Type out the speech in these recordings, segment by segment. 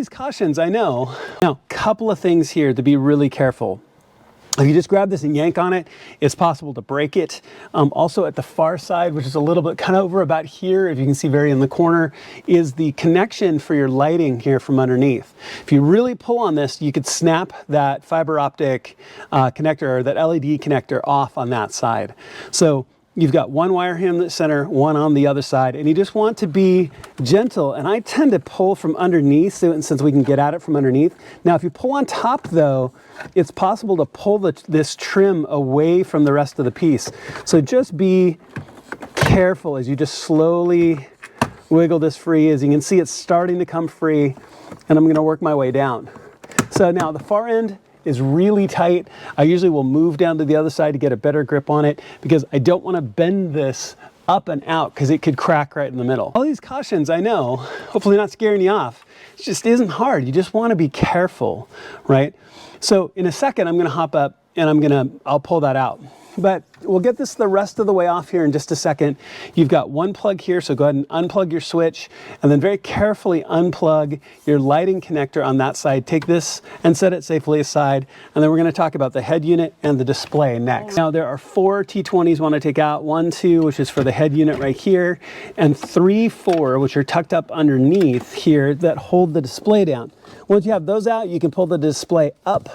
these cautions, I know. Now, couple of things here to be really careful. If you just grab this and yank on it, it's possible to break it. Also at the far side, which is a little bit kind of over about here, if you can see very in the corner, is the connection for your lighting here from underneath. If you really pull on this, you could snap that fiber optic connector or that LED connector off on that side. So you've got one wire here in the center, one on the other side, and you just want to be gentle. And I tend to pull from underneath, since we can get at it from underneath. Now, if you pull on top though, it's possible to pull this trim away from the rest of the piece. So just be careful as you just slowly wiggle this free. As you can see, it's starting to come free, and I'm gonna work my way down. So now the far end is really tight. I usually will move down to the other side to get a better grip on it because I don't want to bend this up and out because it could crack right in the middle. All these cautions, I know, hopefully not scaring you off. It just isn't hard. You just want to be careful, right? So in a second, I'm going to hop up and I'll pull that out. But we'll get this the rest of the way off here in just a second. You've got one plug here, so go ahead and unplug your switch and then very carefully unplug your lighting connector on that side. Take this and set it safely aside. And then we're going to talk about the head unit and the display next. Now there are 4 T20s I want to take out. 1, 2, which is for the head unit right here, and 3, 4, which are tucked up underneath here that hold the display down. Once you have those out, you can pull the display up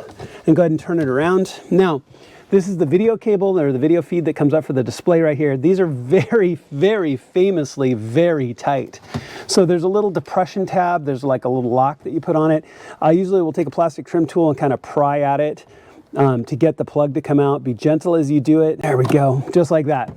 and go ahead and turn it around. Now, this is the video cable or the video feed that comes up for the display right here. These are very, very famously very tight. So there's a little depression tab. There's like a little lock that you put on it. I usually will take a plastic trim tool and kind of pry at it to get the plug to come out. Be gentle as you do it. There we go, just like that.